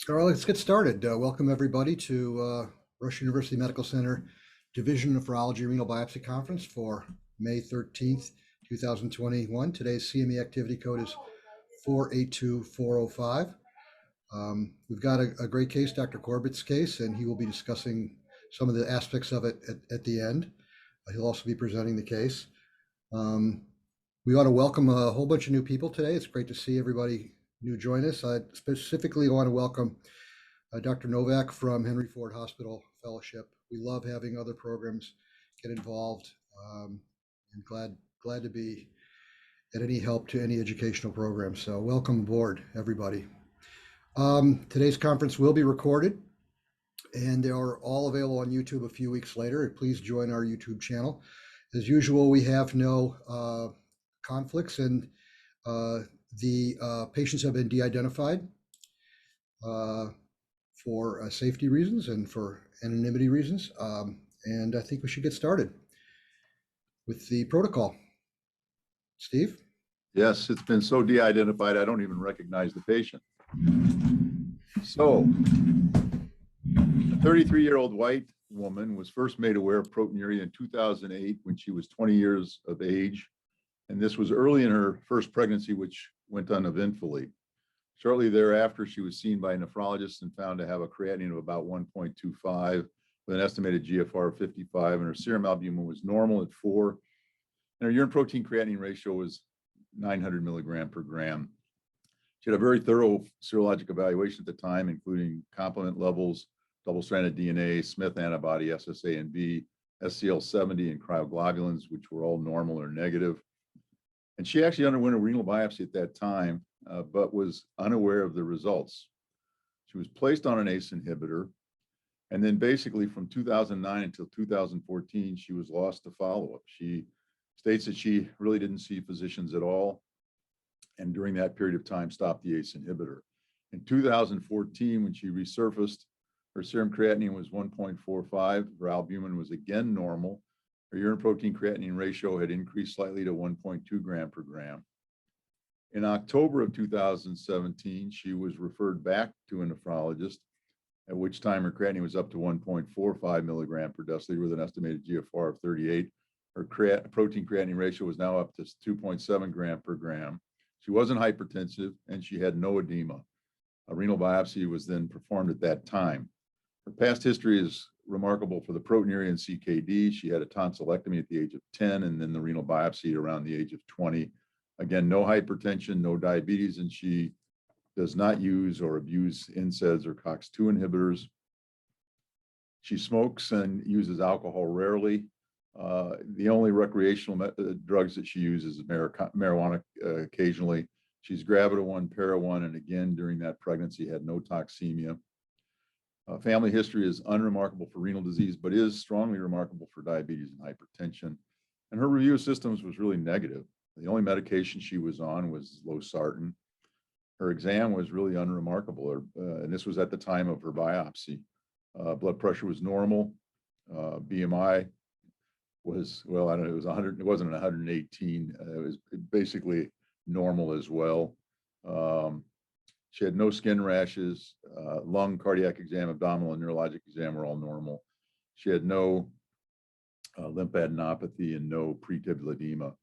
All right, let's get started. Welcome everybody to Rush University Medical Center Division of Nephrology Renal Biopsy Conference for May 13th, 2021. Today's CME activity code is 482405. We've got a great case, Dr. Corbett's case, and he will be discussing some of the aspects of it at the end. He'll also be presenting the case. We want to welcome a whole bunch of new people today. It's great to see everybody new join us. I specifically want to welcome Dr. Novak from Henry Ford Hospital Fellowship. We love having other programs get involved, and glad to be at any help to any educational program. So welcome aboard, everybody. Today's conference will be recorded, and they are all available on YouTube a few weeks later. Please join our YouTube channel. As usual, we have no conflicts, and the patients have been de-identified for safety reasons and for anonymity reasons. And I think we should get started with the protocol. Steve? Yes, it's been so de-identified, I don't even recognize the patient. So, a 33-year-old white woman was first made aware of proteinuria in 2008 when she was 20 years of age. And this was early in her first pregnancy, which went uneventfully. Shortly thereafter, she was seen by a nephrologist and found to have a creatinine of about 1.25 with an estimated GFR of 55, and her serum albumin was normal at 4, and her urine protein creatinine ratio was 900 milligram per gram. She had a very thorough serologic evaluation at the time, including complement levels, double-stranded DNA, Smith antibody, SSA and B, SCL70, and cryoglobulins, which were all normal or negative. And she actually underwent a renal biopsy at that time, but was unaware of the results. She was placed on an ACE inhibitor, and then basically from 2009 until 2014, she was lost to follow-up. She states that she really didn't see physicians at all, and during that period of time stopped the ACE inhibitor. In 2014, when she resurfaced, her serum creatinine was 1.45, her albumin was again normal, her urine protein creatinine ratio had increased slightly to 1.2 gram per gram. In October of 2017, she was referred back to a nephrologist, at which time her creatinine was up to 1.45 milligram per deciliter with an estimated GFR of 38. Her protein creatinine ratio was now up to 2.7 gram per gram. She wasn't hypertensive and she had no edema. A renal biopsy was then performed at that time. Her past history is remarkable for the proteinuria and CKD. She had a tonsillectomy at the age of 10 and then the renal biopsy around the age of 20. Again, no hypertension, no diabetes, and she does not use or abuse NSAIDs or COX-2 inhibitors. She smokes and uses alcohol rarely. The only recreational drugs that she uses is marijuana occasionally. She's Gravida-1, Para-1, and again, during that pregnancy, had no toxemia. Family history is unremarkable for renal disease, but is strongly remarkable for diabetes and hypertension. And her review of systems was really negative. The only medication she was on was losartan. Her exam was really unremarkable, and this was at the time of her biopsy. Blood pressure was normal. BMI was, well, I don't know, it was 100, it wasn't 118. It was basically normal as well. She had no skin rashes, lung, cardiac exam, abdominal, and neurologic exam were all normal. She had no lymphadenopathy and no pretibial edema.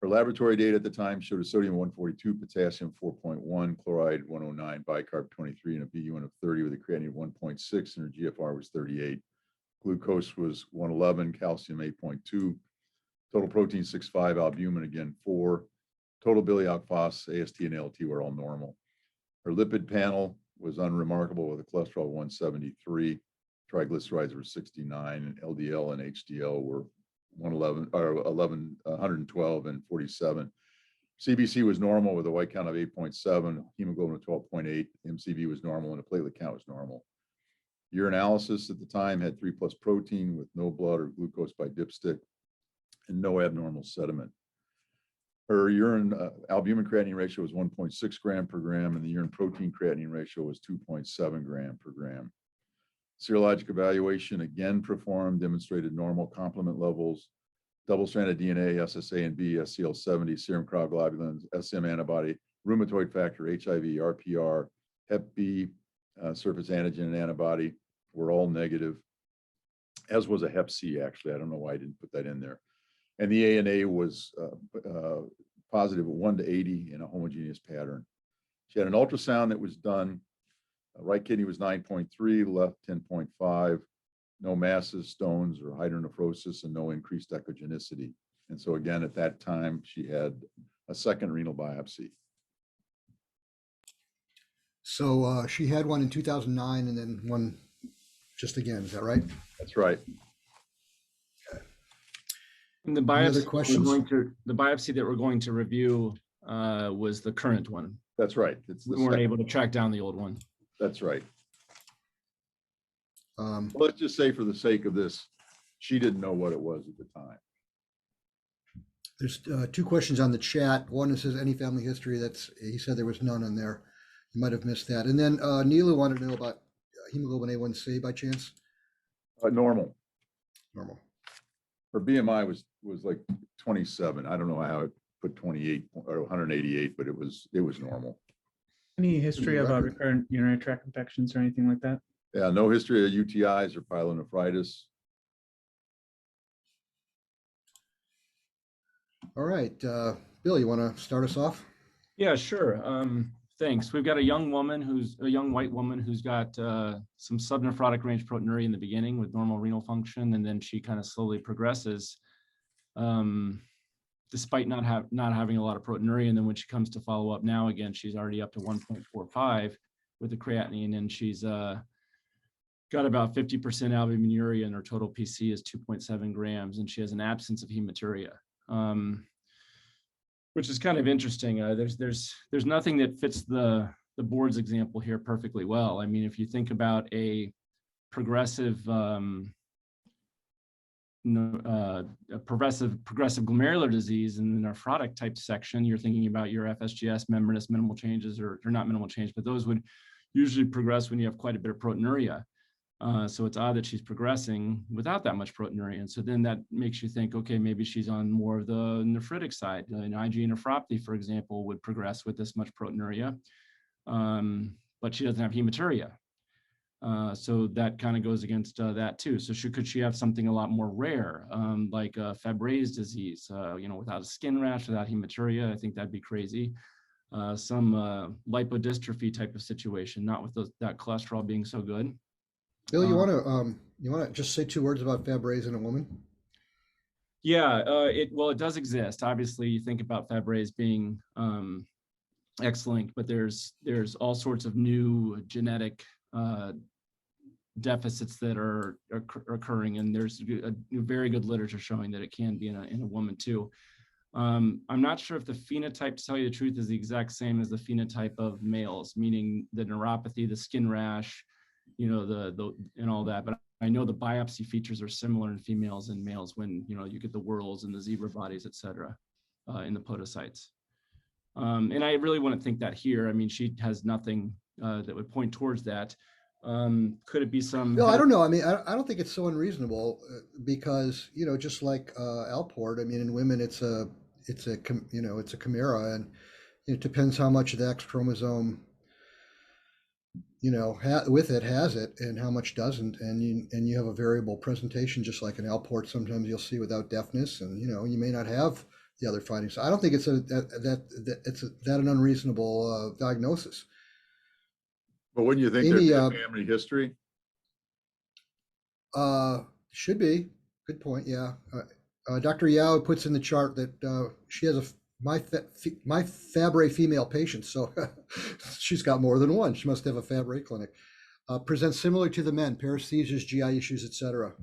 Her laboratory data at the time showed a sodium 142, potassium 4.1, chloride 109, bicarb 23, and a BUN of 30 with a creatinine of 1.6, and her GFR was 38. Glucose was 111, calcium 8.2, total protein 6.5, albumin again 4, total biliary phos, AST, and ALT were all normal. Her lipid panel was unremarkable with a cholesterol 173, triglycerides were 69, and LDL and HDL were 112 and 47. CBC was normal with a white count of 8.7, hemoglobin of 12.8, MCV was normal, and a platelet count was normal. Urinalysis at the time had 3+ protein with no blood or glucose by dipstick and no abnormal sediment. Her urine albumin creatinine ratio was 1.6 gram per gram, and the urine protein creatinine ratio was 2.7 gram per gram. Serologic evaluation again performed, demonstrated normal complement levels, double-stranded DNA, SSA and B, SCL70, serum cryoglobulins, SM antibody, rheumatoid factor, HIV, RPR, Hep B surface antigen and antibody were all negative, as was a Hep C, actually. I don't know why I didn't put that in there. And the ANA was positive at 1 to 80 in a homogeneous pattern. She had an ultrasound that was done. Right kidney was 9.3, left 10.5, no masses, stones, or hydronephrosis, and no increased echogenicity. And so again, at that time, she had a second renal biopsy. So she had one in 2009 and then one just again. Is that right? That's right. And the Any other biopsy questions? the biopsy that we're going to review was the current one. That's right. It's the We weren't second. able to track down the old one. That's right. Well, let's just say for the sake of this, she didn't know what it was at the time. There's two questions on the chat. One says any family history. He said there was none on there. You might have missed that. And then Neela wanted to know about hemoglobin A1C by chance. Normal. Normal. Her BMI was like 27. I don't know how it put 28 or 188, but it was normal. Any history Record. about recurrent urinary tract infections or anything like that? Yeah, no history of UTIs or pyelonephritis. All right, Bill, you want to start us off? Yeah, sure. Thanks. We've got a young white woman who's got some subnephrotic range proteinuria in the beginning with normal renal function, and then she kind of slowly progresses, despite not having a lot of proteinuria. And then when she comes to follow up now again, she's already up to 1.45 with the creatinine, and she's got about 50% albuminuria, and her total PC is 2.7 grams, and she has an absence of hematuria. Which is kind of interesting. There's nothing that fits the board's example here perfectly well. I mean, if you think about a progressive glomerular disease in the nephrotic type section, you're thinking about your FSGS, membranous minimal changes, or not minimal change, but those would usually progress when you have quite a bit of proteinuria. So it's odd that she's progressing without that much proteinuria. And so then that makes you think, okay, maybe she's on more of the nephritic side. An IgA nephropathy, for example, would progress with this much proteinuria, but she doesn't have hematuria. So that kind of goes against that too. So could she have something a lot more rare, like Fabry's disease, without a skin rash, without hematuria? I think that'd be crazy. Some lipodystrophy type of situation, not with that cholesterol being so good. Bill, you want to just say 2 words about Fabry's in a woman? Yeah, it does exist. Obviously, you think about Fabry's being X-linked, but there's all sorts of new genetic deficits that are occurring, and there's a very good literature showing that it can be in a woman too. I'm not sure if the phenotype, to tell you the truth, is the exact same as the phenotype of males, meaning the neuropathy, the skin rash, and all that. But I know the biopsy features are similar in females and males when, you get the whorls and the zebra bodies, et cetera, in the podocytes. And I really wouldn't think that here. I mean, she has nothing that would point towards that. Could it be some? No, I don't know. I mean, I don't think it's so unreasonable because, just like Alport, I mean, in women, it's a chimera, and it depends how much of the X chromosome with it has it and how much doesn't, and you have a variable presentation, just like an Alport. Sometimes you'll see without deafness, and you may not have the other findings. So I don't think it's that an unreasonable diagnosis. But wouldn't you think there'd be a family history? Should be. Good point. Yeah. Dr. Yao puts in the chart that she has my Fabry female patient, so she's got more than one. She must have a Fabry clinic. Presents similar to the men, paresthesias, GI issues, etc.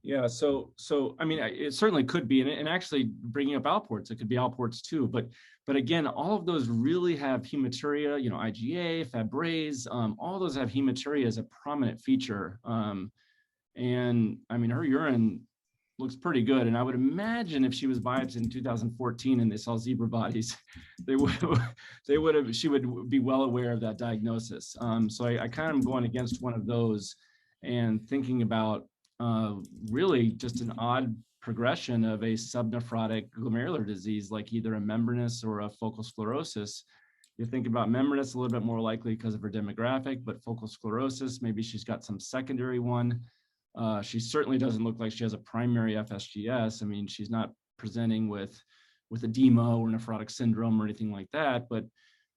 Yeah, so I mean, it certainly could be, and actually bringing up Alports, it could be Alports too. But again, all of those really have hematuria. IgA, Fabry's, all those have hematuria as a prominent feature. And I mean, her urine looks pretty good. And I would imagine if she was biopsied in 2014 and they saw zebra bodies, she would be well aware of that diagnosis. So I kind of am going against one of those and thinking about really just an odd progression of a subnephrotic glomerular disease, like either a membranous or a focal sclerosis. You think about membranous a little bit more likely because of her demographic, but focal sclerosis, maybe she's got some secondary one. She certainly doesn't look like she has a primary FSGS. I mean, she's not presenting with edema or nephrotic syndrome or anything like that, but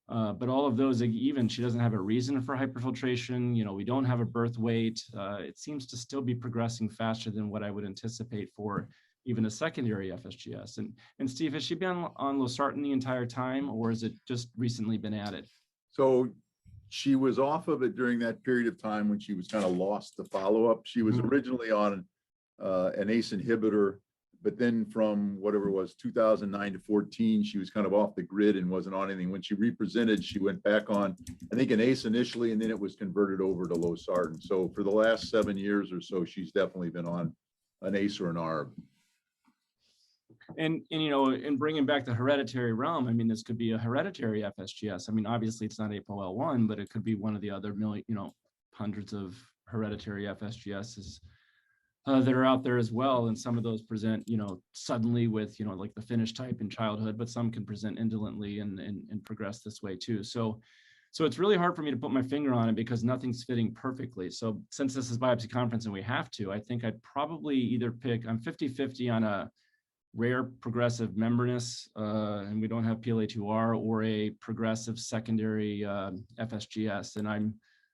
all of those, even she doesn't have a reason for hyperfiltration. You know, we don't have a birth weight. It seems to still be progressing faster than what I would anticipate for even a secondary FSGS. And Steve, has she been on losartan the entire time, or has it just recently been added? So she was off of it during that period of time when she was kind of lost to follow-up. She was originally on an ACE inhibitor, but then from whatever it was, 2009 to 14, she was kind of off the grid and wasn't on anything. When she represented, she went back on, I think, an ACE initially, and then it was converted over to losartan. So for the last 7 years or so, she's definitely been on an ACE or an ARB. And you know, in bringing back the hereditary realm, I mean, this could be a hereditary FSGS. I mean, obviously it's not APOL1, but it could be one of the other million, you know, hundreds of hereditary FSGSs that are out there as well. And some of those present, you know, suddenly with, you know, like the Finnish type in childhood, but some can present indolently and progress this way too. So it's really hard for me to put my finger on it because nothing's fitting perfectly. So since this is biopsy conference and we have to, I think I'd probably either pick, I'm 50-50 on a rare progressive membranous, and we don't have PLA2R, or a progressive secondary FSGS. And I'm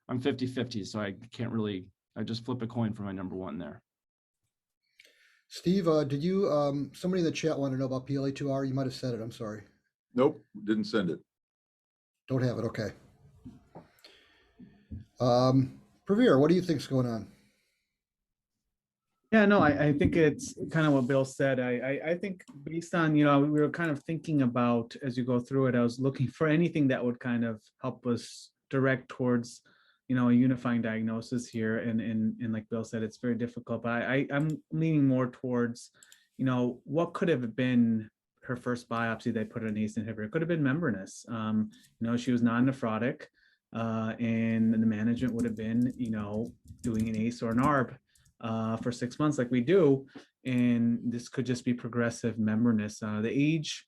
50-50, so I can't really, I just flip a coin for my number one there. Steve, did you, somebody in the chat wanted to know about PLA2R? You might have said it, I'm sorry. Nope, didn't send it. Don't have it, okay. Praveer, what do you think's going on? Yeah, no, I think it's kind of what Bill said. I think based on, you know, we were kind of thinking about, as you go through it, I was looking for anything that would kind of help us direct towards, you know, a unifying diagnosis here. And like Bill said, it's very difficult, but I'm leaning more towards, you know, what could have been her first biopsy. They put an ACE inhibitor. It could have been membranous. You know, she was non-nephrotic, and the management would have been, you know, doing an ACE or an ARB for 6 months like we do, and this could just be progressive membranous. The age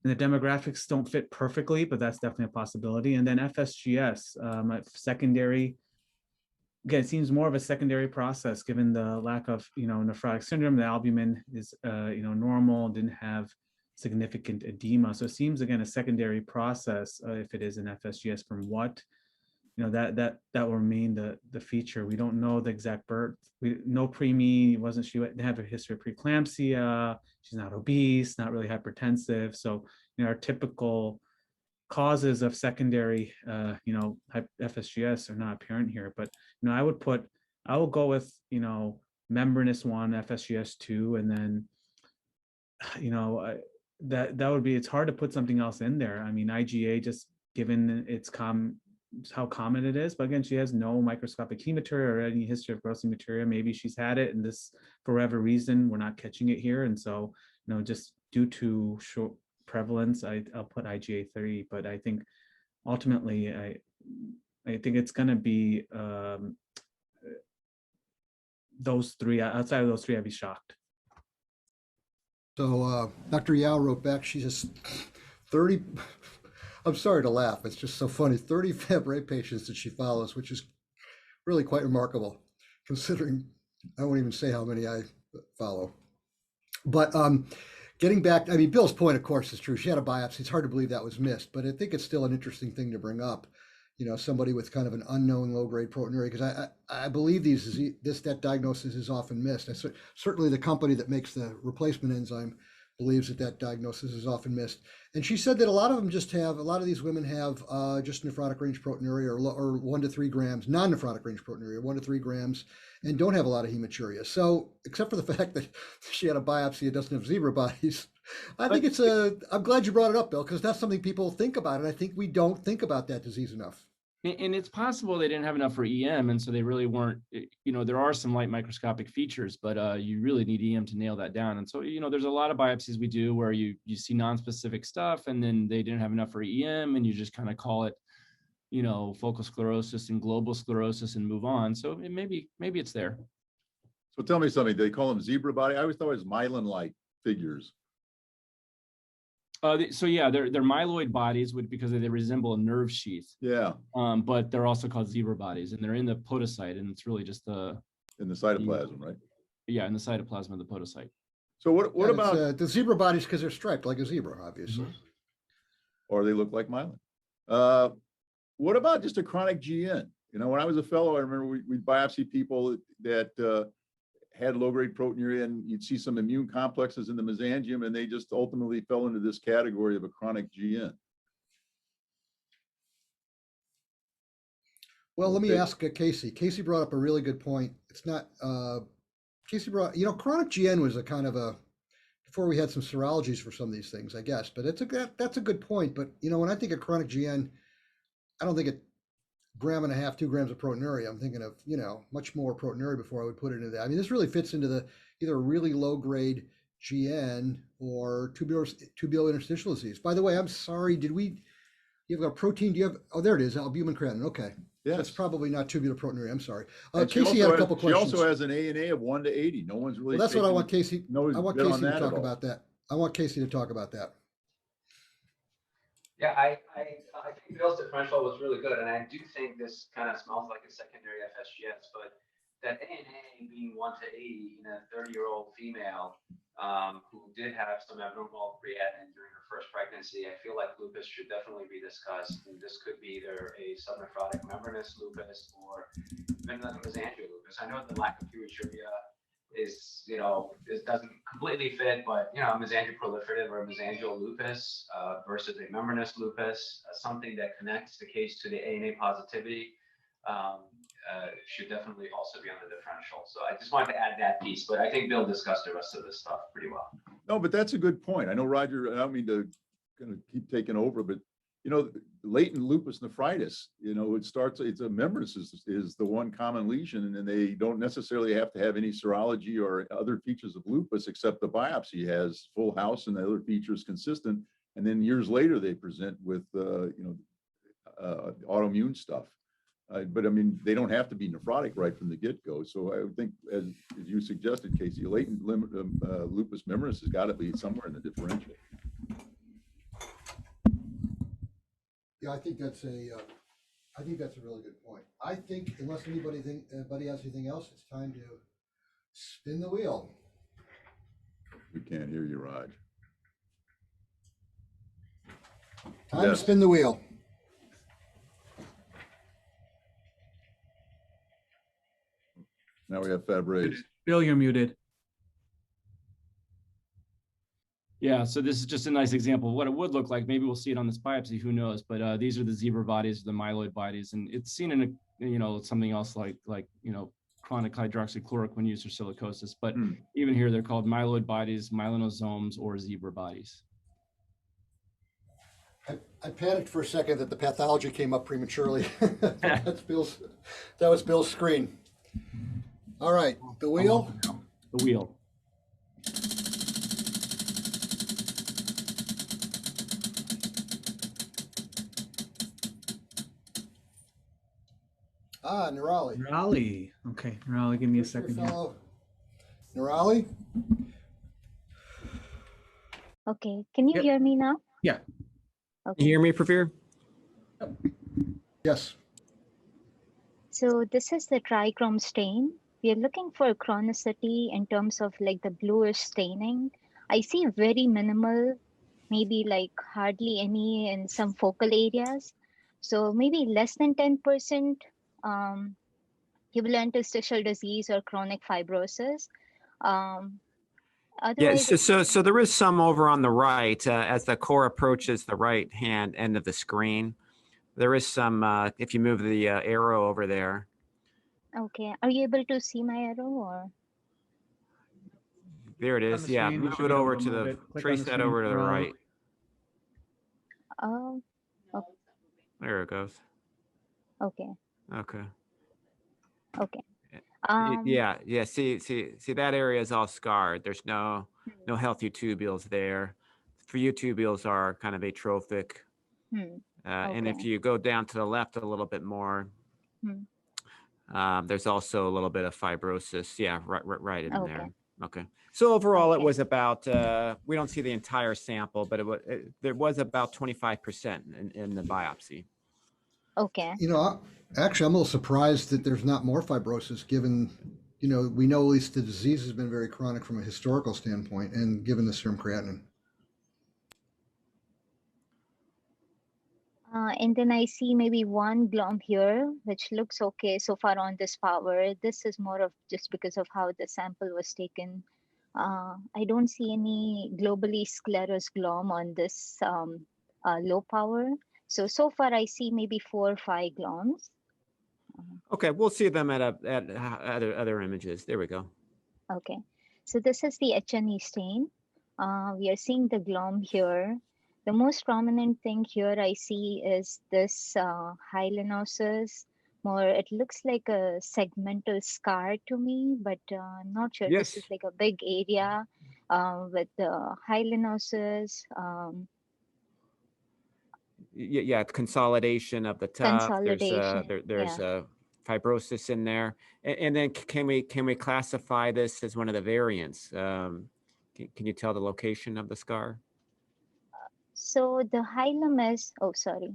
and the demographics don't fit perfectly, but that's definitely a possibility. And then FSGS, secondary, again, it seems more of a secondary process given the lack of, you know, nephrotic syndrome. The albumin is, you know, normal, didn't have significant edema. So it seems, again, a secondary process if it is an FSGS from what, you know, that will remain the feature. We don't know the exact birth. We no preemie, she didn't have a history of preeclampsia. She's not obese, not really hypertensive. So, you know, our typical causes of secondary, you know, FSGS are not apparent here. But, you know, I will go with, you know, membranous 1, FSGS 2, and then, you know, that would be, it's hard to put something else in there. I mean, IgA, just given how common it is, but again, she has no microscopic hematuria or any history of gross hematuria. Maybe she's had it, and this, for whatever reason, we're not catching it here. And so, you know, just due to short prevalence, I'll put IgA 3. But I think ultimately, I think it's going to be those three. Outside of those three, I'd be shocked. So Dr. Yao wrote back, she says 30, I'm sorry to laugh, it's just so funny, 30 Fabry patients that she follows, which is really quite remarkable, considering I won't even say how many I follow. But getting back, I mean, Bill's point, of course, is true. She had a biopsy. It's hard to believe that was missed, but I think it's still an interesting thing to bring up. You know, somebody with kind of an unknown low-grade proteinuria, because I believe that diagnosis is often missed. Certainly the company that makes the replacement enzyme believes that diagnosis is often missed. And she said that a lot of these women have just nephrotic range proteinuria or 1 to 3 grams, non-nephrotic range proteinuria, 1 to 3 grams, and don't have a lot of hematuria. So except for the fact that she had a biopsy and doesn't have zebra bodies, I think I'm glad you brought it up, Bill, because that's something people think about. And I think we don't think about that disease enough. And it's possible they didn't have enough for EM, and so they really weren't, you know, there are some light microscopic features, but you really need EM to nail that down. And so, you know, there's a lot of biopsies we do where you see non-specific stuff, and then they didn't have enough for EM, and you just kind of call it, you know, focal sclerosis and global sclerosis and move on. So maybe it's there. So tell me something, they call them zebra body? I always thought it was myelin-like figures. So yeah, they're myeloid bodies because they resemble a nerve sheath. Yeah, But they're also called zebra bodies, and they're in the podocyte, and it's really just in the cytoplasm, right? in the cytoplasm of the podocyte. So what And about, the zebra bodies because they're striped like a zebra, obviously. or they look like myelin? What about just a chronic GN? You know, when I was a fellow, I remember we'd biopsy people that had low-grade proteinuria, and you'd see some immune complexes in the mesangium, and they just ultimately fell into this category of a chronic GN. Well, let me Okay. ask Casey. Casey brought up a really good point. It's not, Casey brought, chronic GN was a kind of a, before we had some serologies for some of these things, I guess, but that's a good point. But, when I think of chronic GN, I don't think it 1.5 grams, 2 grams of proteinuria. I'm thinking of, much more proteinuria before I would put it into that. I mean, this really fits into the either a really low grade GN or tubular interstitial disease. By the way, I'm sorry, you have a protein, there it is, albumin creatinine. Okay. Yes. That's probably not tubular proteinuria. I'm sorry. And Casey had a couple questions. She also has an ANA of 1 to 80. No one's really. Well, that's what I want Casey. No, I want Casey to talk about that. I want Casey to talk about that. Yeah, I think Bill's differential was really good, and I do think this kind of smells like a secondary FSGS, but that ANA being 1 to 80 in a 30-year-old female who did have some abnormal creatinine during her first pregnancy, I feel like lupus should definitely be discussed. And this could be either a subnephrotic membranous lupus or even a mesangial lupus. I know the lack of hematuria is, it doesn't completely fit, but, mesangial-proliferative or mesangial lupus versus a membranous lupus, something that connects the case to the ANA positivity should definitely also be on the differential. So I just wanted to add that piece, but I think Bill discussed the rest of this stuff pretty well. No, but that's a good point. I know, Roger, I don't mean to kind of keep taking over, but latent lupus nephritis, it's a membranous is the one common lesion, and then they don't necessarily have to have any serology or other features of lupus, except the biopsy has full house and the other features consistent. And then years later, they present with, autoimmune stuff. But I mean, they don't have to be nephrotic right from the get-go. So I would think, as you suggested, Casey, latent lupus membranous has got to be somewhere in the differential. Yeah, I think that's a really good point. I think unless anybody has anything else, it's time to spin the wheel. We can't hear you, Raj. Time to spin the wheel. Now we have Fabre's. Bill, you're muted. Yeah, so this is just a nice example of what it would look like. Maybe we'll see it on this biopsy, who knows? But these are the zebra bodies, the myeloid bodies, and it's seen in something else like chronic hydroxychloroquine use or silicosis. But even here, they're called myeloid bodies, myelinosomes, or zebra bodies. I panicked for a second that the pathology came up prematurely. That was Bill's screen. All right, the wheel. The wheel. Nirali. Raleigh. Okay, Raleigh, give me a second here. Nirali. Okay, can you Yep. hear me now? Yeah. Okay. You hear me, Prafir? Yes. So this is the trichrome stain. We are looking for chronicity in terms of like the bluish staining. I see very minimal, maybe like hardly any in some focal areas. So maybe less than 10% tubular interstitial disease or chronic fibrosis. Yeah, Otherwise, so there is some over on the right as the core approaches the right hand end of the screen. There is some, if you move the arrow over there. okay. Are you able to see my arrow or? There it On is. the Yeah, screen, you move should it be able over to to move the, it. Click on trace the that screen, over to the scroll. right. Oh, There it goes. okay. Okay. Okay. Yeah. See, that area is all scarred. There's no healthy tubules there. For you, tubules are kind of atrophic. And if Okay. you go down to the left a little bit more, There's also a little bit of fibrosis. Yeah, right in Okay. there. Okay. So overall, it Okay. was about, we don't see the entire sample, but there was about 25% in the biopsy. Okay. You know, actually, I'm a little surprised that there's not more fibrosis given, you know, we know at least the disease has been very chronic from a historical standpoint and given the serum creatinine. And then I see maybe one glom here, which looks okay so far on this power. This is more of just because of how the sample was taken. I don't see any globally sclerous glom on this low power. So far I see maybe 4 or 5 gloms. Okay, we'll see them at other images. There we go. Okay, so this is the H&E stain. We are seeing the glom here. The most prominent thing here I see is this hyalinosis. More, it looks like a segmental scar to me, but I'm not sure. Yes. This is like a big area with the hyalinosis. Yeah, consolidation of the tuft. Consolidation, There's yeah. a fibrosis in there, and then can we classify this as one of the variants? Can you tell the location of the scar? So the hilum is, oh, sorry.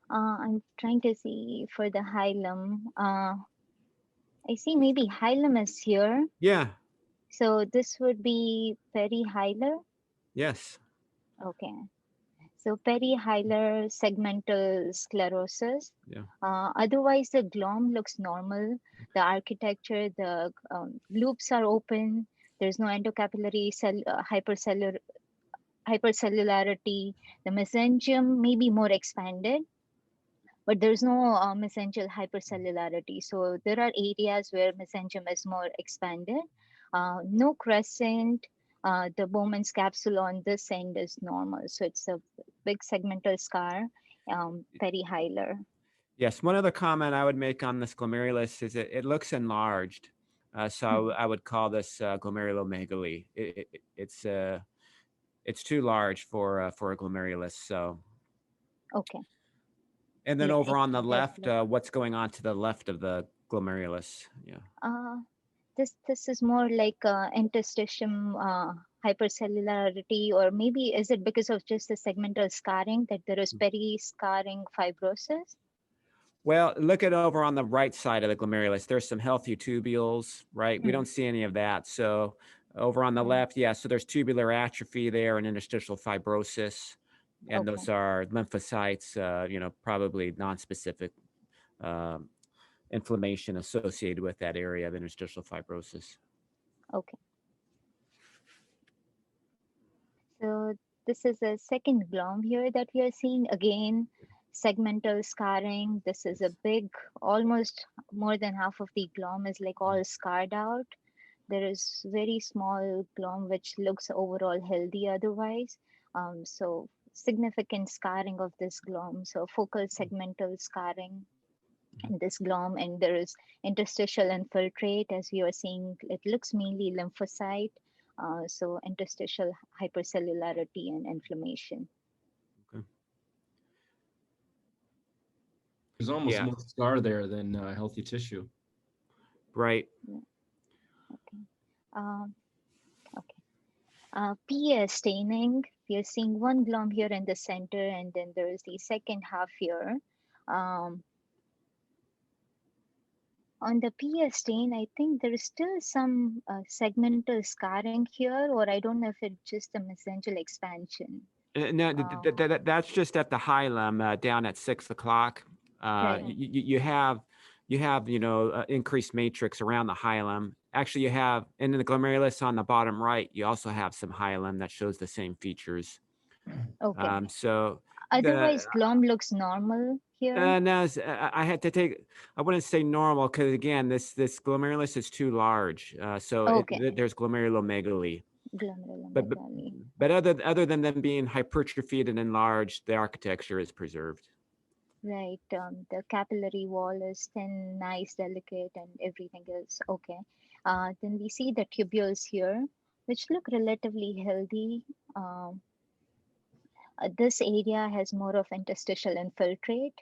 I'm trying to see for the hilum. I see maybe hilum is here. Yeah. So this would be Perihyler. Yes. Okay. So Perihyler segmental sclerosis. Yeah. Otherwise, the glom looks normal. The architecture, the loops are open. There's no endocapillary hypercellularity. The mesenterium may be more expanded, but there's no mesenterial hypercellularity. So there are areas where mesenterium is more expanded. No crescent. The Bowman's capsule on this end is normal. So it's a big segmental scar, Perihyler. Yes. One other comment I would make on this glomerulus is it looks enlarged. So I would call this glomerulomegaly. It's too large for a glomerulus. So. Okay. And then Yeah, over on the it left, does what's going on to the left of the glomerulus? Yeah. This is more like interstitium hypercellularity, or maybe is it because of just the segmental scarring that there is peri-scarring fibrosis? Well, look at over on the right side of the glomerulus. There's some healthy tubules, right? We don't see any of that. So over on the left, yeah, so there's tubular atrophy there and interstitial fibrosis. And Okay. those are lymphocytes, probably nonspecific inflammation associated with that area of interstitial fibrosis. Okay. So this is a second glom here that we are seeing. Again, segmental scarring. This is a big, almost more than half of the glom is like all scarred out. There is very small glom which looks overall healthy otherwise. So significant scarring of this glom. So focal segmental scarring in this glom, and there is interstitial infiltrate, as we are seeing. It looks mainly lymphocyte. So interstitial hypercellularity and inflammation. Okay. There's almost more scar there than healthy tissue. Right. Yeah. Okay. Okay. Pier staining. We are seeing one glom here in the center, and then there is the second half here. On the Pier stain, I think there is still some segmental scarring here, or I don't know if it's just a mesenterial expansion. No, that's just at the hilum down at 6 o'clock. Right. You have increased matrix around the hilum. Actually, you have, and in the glomerulus on the bottom right, you also have some hilum that shows the same features. Okay. So otherwise, glom looks normal here. No, I had to take. I wouldn't say normal because again, this glomerulus is too large. So there's glomerulomegaly. Glomerulomegaly. But other than them being hypertrophied and enlarged, the architecture is preserved. Right. The capillary wall is thin, nice, delicate, and everything is okay. Then we see the tubules here, which look relatively healthy. This area has more of interstitial infiltrate.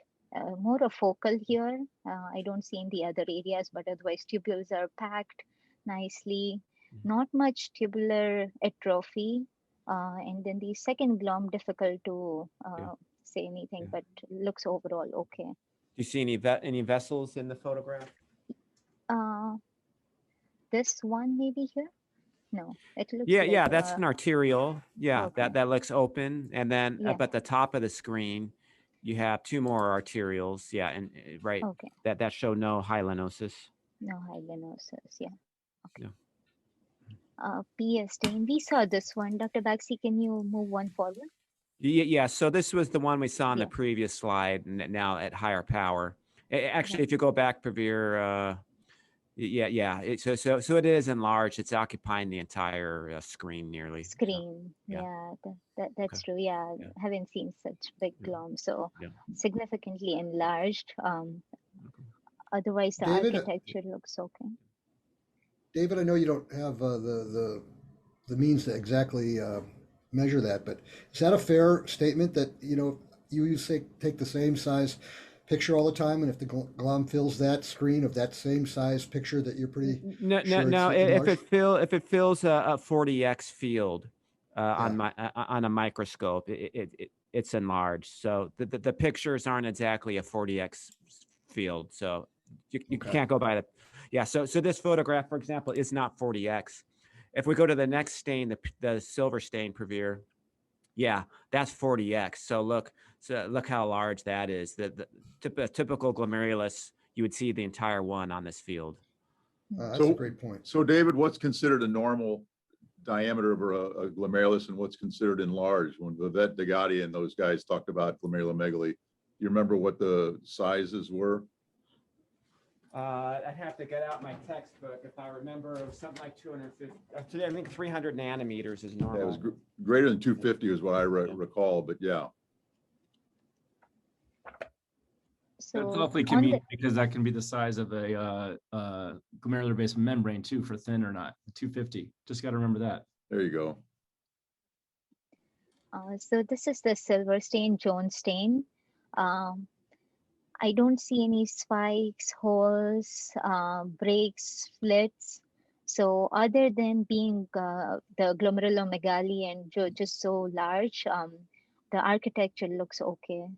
more of focal here. I don't see in the other areas, but otherwise tubules are packed nicely. Not much tubular atrophy. And then the second glom, difficult to say anything, but looks overall okay. Do you see any vessels in the photograph? This one maybe here? No, it looks Yeah, like, yeah, that's an arterial. Yeah, okay. that looks open. And then Yeah. up at the top of the screen, you have 2 more arterials. Yeah, and right, Okay. that show no hyalinosis. No hyalinosis, yeah. Okay. Yeah. Pier Staining, we saw this one. Dr. Baxi, can you move one forward? Yeah, so this was the one we saw on Yeah. the previous slide, and now at higher power. Actually, if you go back, Pravir, so it is enlarged. It's occupying the entire screen nearly. Screen, yeah. That's Okay. true. Yeah, Yeah. haven't seen such big Yeah. glom, so Yeah. significantly enlarged. Otherwise, the David, architecture looks okay. David, I know you don't have the means to exactly measure that, but is that a fair statement that, you know, you say take the same size picture all the time, and if the glom fills that screen of that same size picture, that you're pretty No. sure it's If it fills a 40x field on Yeah. on a microscope, it's enlarged. So the pictures aren't exactly a 40x field. So you Okay. can't go by the. Yeah. So this photograph, for example, is not 40x. If we go to the next stain, the silver stain, Pravir, yeah, that's 40x. So look how large that is. The typical glomerulus, you would see the entire one on this field. That's a great point. So David, what's considered a normal diameter of a glomerulus and what's considered enlarged? When Vivek Dagati and those guys talked about glomerulomegaly, you remember what the sizes were? I'd have to get out my textbook. If I remember, it was something like 250. I think 300 nanometers is normal. Yeah, it was greater than 250 is what I recall, but yeah. So That's awfully convenient because that can be the size of a glomerular basement membrane too, for thin or not. 250. Just got to remember that. There you go. So this is the silver stain, Jones stain. I don't see any spikes, holes, breaks, slits. So other than being the glomerulomegaly and just so large, the architecture looks okay.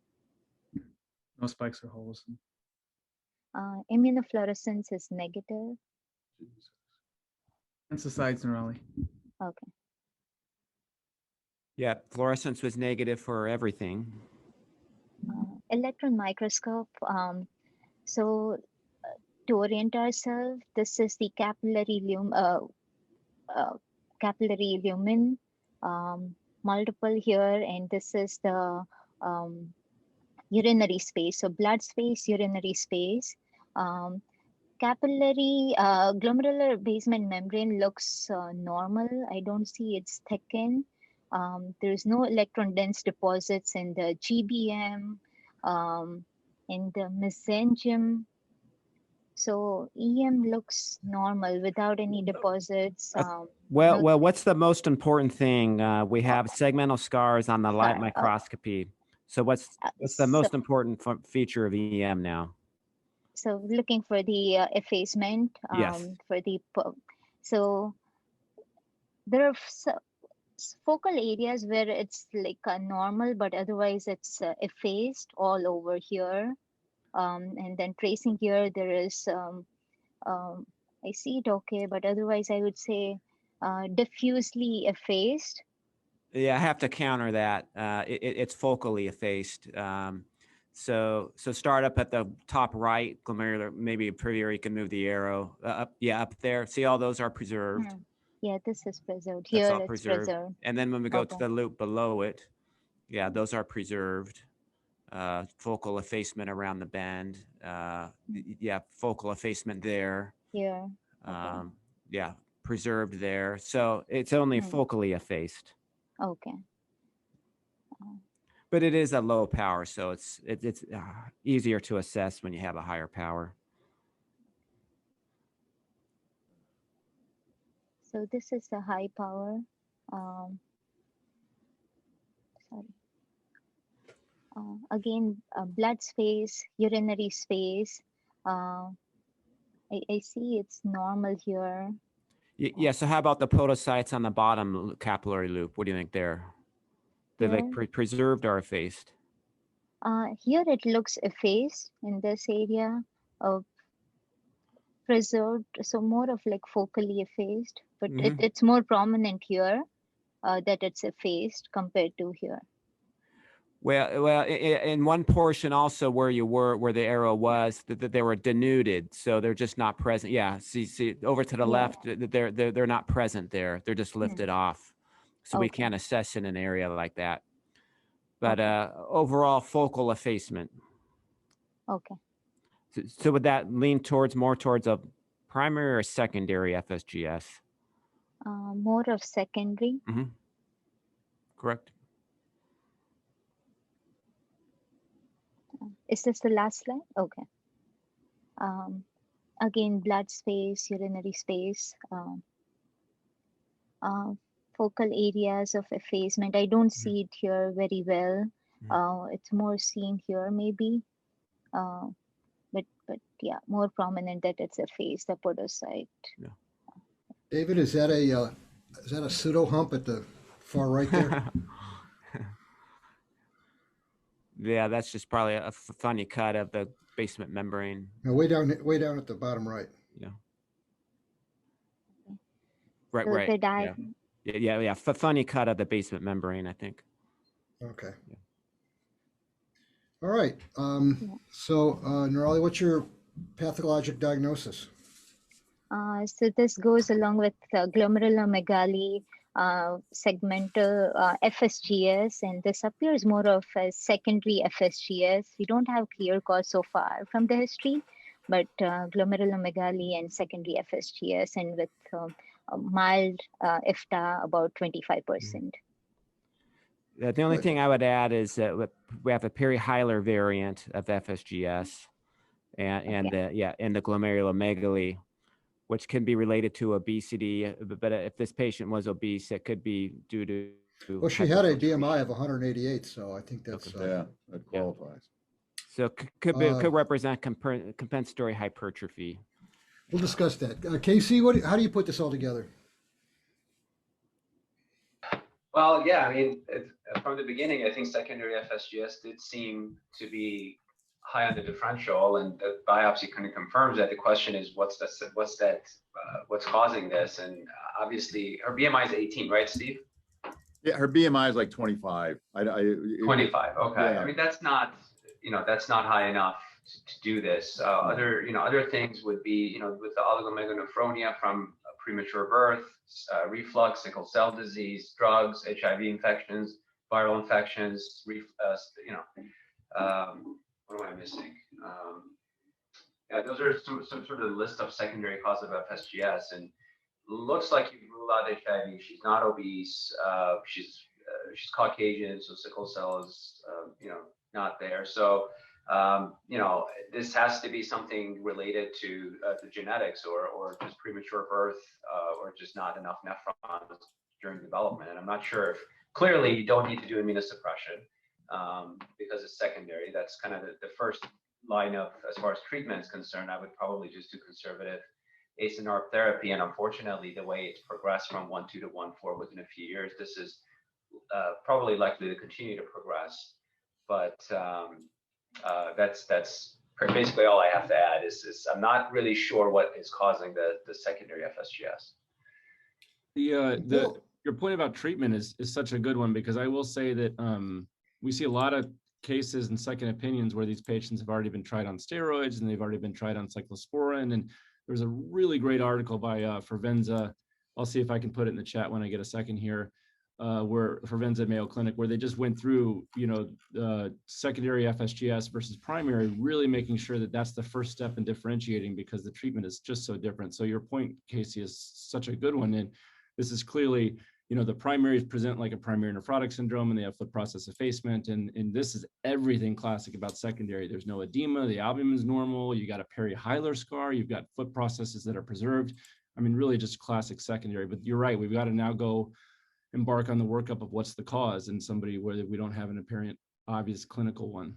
No spikes or holes. Immunofluorescence is negative. Synthesized neurally. Okay. Yeah, fluorescence was negative for everything. Electron microscope. So to orient ourselves, this is the capillary lumen, multiple here, and this is the urinary space. So blood space, urinary space. Capillary glomerular basement membrane looks normal. I don't see it's thickened. There's no electron dense deposits in the GBM, in the mesenterium. So EM looks normal without any deposits. Well, what's the most important thing? We have segmental scars on the light microscopy. So what's the most important feature of EM now? So looking for the effacement. Yes. So there are focal areas where it's like a normal, but otherwise it's effaced all over here. And then tracing here, there is, I see it okay, but otherwise I would say diffusely effaced. Yeah, I have to counter that. It's focally effaced. So start up at the top right, glomerular, maybe Perihyler, you can move the arrow up. Yeah, up there. See, all those are preserved. Yeah, this is preserved. That's Here all it's preserved. And then when we go to the loop below it, yeah, those are preserved. Focal effacement around the bend. Yeah, focal effacement there. Here. Yeah, preserved there. So it's only focally effaced. Okay. But it is a low power, so it's easier to assess when you have a higher power. So this is the high power. Sorry. Again, blood space, urinary space. I see it's normal here. Yeah, so how about the podocytes on the bottom capillary loop? What do you think there? They're like preserved or effaced? Here it looks effaced in this area, preserved, so more of like focally effaced, but it's more prominent here that it's effaced compared to here. Well, in one portion also where you were, where the arrow was, that they were denuded, so they're just not present. Yeah, see, over to the left, they're not present there. They're just lifted off, so we can't assess in an area like that. But overall, focal effacement. Okay. So would that lean more towards a primary or secondary FSGS? More of secondary. Correct. Is this the last slide? Okay. Again, blood space, urinary space, focal areas of effacement. I don't see it here very well. It's more seen here maybe, but yeah, more prominent that it's effaced, the podocyte. Yeah. David, is that a pseudo hump at the far right there? Yeah, that's just probably a funny cut of the basement membrane. No, way down at the bottom right. Yeah. So Right. Yeah. Funny cut of the basement membrane, I think. Okay. Yeah. All right. So, Nirali, what's your pathologic diagnosis? So this goes along with glomerulomegaly, segmental FSGS, and this appears more of a secondary FSGS. We don't have clear cause so far from the history, but glomerulomegaly and secondary FSGS, and with a mild IFTA, about 25%. The only thing I would add is that we have a Perihyler variant of FSGS, and the glomerulomegaly, which can be related to obesity. But if this patient was obese, it could be due to. Well, she had a BMI of 188, so I think that's that qualifies. So could represent compensatory hypertrophy. We'll discuss that. Casey, how do you put this all together? Well, yeah, I mean, from the beginning, I think secondary FSGS did seem to be high on the differential, and the biopsy kind of confirms that. The question is, what's causing this? And obviously, her BMI is 18, right, Steve? Yeah, her BMI is like 25. 25. Okay. Yeah. I mean, that's not high enough to do this. Other things would be, with the oligomeganephronia from premature birth, reflux, sickle cell disease, drugs, HIV infections, viral infections, what am I missing? Those are some sort of list of secondary causes of FSGS, and looks like you ruled out HIV. She's not obese. She's Caucasian, so sickle cell is not there. So this has to be something related to the genetics, or just premature birth, or just not enough nephrons during development. And I'm not sure if clearly you don't need to do immunosuppression. Because it's secondary. That's kind of the first line of, as far as treatment is concerned, I would probably just do conservative ACE and ARB therapy. And unfortunately, the way it's progressed from 1.2 to 1.4 within a few years, this is probably likely to continue to progress. But that's basically all I have to add. Is I'm not really sure what is causing the secondary FSGS. Your point about treatment is such a good one, because I will say that we see a lot of cases and second opinions where these patients have already been tried on steroids and they've already been tried on cyclosporin. And there's a really great article by Fervenza. I'll see if I can put it in the chat when I get a second here, where Fervenza at Mayo Clinic, where they just went through, secondary FSGS versus primary, really making sure that that's the first step in differentiating, because the treatment is just so different. So your point, Casey, is such a good one. And this is clearly, the primaries present like a primary nephrotic syndrome, and they have foot process effacement. And this is everything classic about secondary. There's no edema, the albumin's normal, you got a Perihyler scar, you've got foot processes that are preserved. I mean, really just classic secondary. But you're right, we've got to now go embark on the workup of what's the cause in somebody where we don't have an apparent obvious clinical one.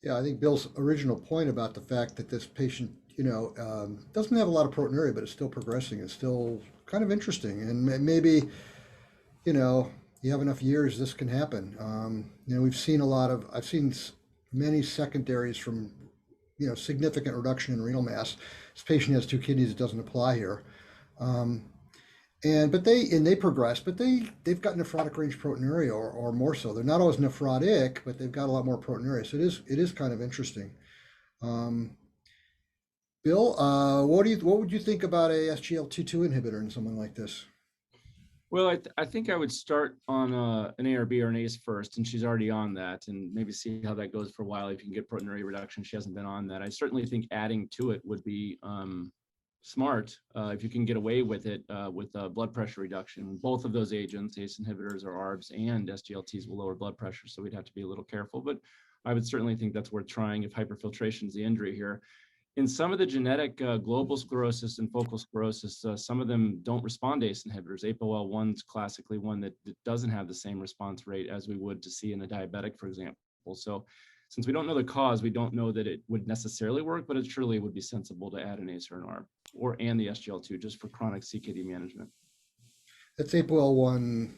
Yeah, I think Bill's original point about the fact that this patient, doesn't have a lot of proteinuria, but is still progressing is still kind of interesting. And maybe, you have enough years, this can happen. We've seen I've seen many secondaries from, significant reduction in renal mass. This patient has 2 kidneys, it doesn't apply here. But they progress, but they've got nephrotic range proteinuria or more so. They're not always nephrotic, but they've got a lot more proteinuria. So it is kind of interesting. Bill, what would you think about a SGLT2 inhibitor in someone like this? Well, I think I would start on an ARB or an ACE first, and she's already on that, and maybe see how that goes for a while. If you can get proteinuria reduction, she hasn't been on that. I certainly think adding to it would be smart if you can get away with it with blood pressure reduction. Both of those agents, ACE inhibitors or ARBs and SGLTs, will lower blood pressure, so we'd have to be a little careful. But I would certainly think that's worth trying if hyperfiltration is the injury here. In some of the genetic global sclerosis and focal sclerosis, some of them don't respond to ACE inhibitors. APOL1 is classically one that doesn't have the same response rate as we would to see in a diabetic, for example. So since we don't know the cause, we don't know that it would necessarily work, but it surely would be sensible to add an ACE or an ARB and the SGL2 just for chronic CKD management. That's APOL1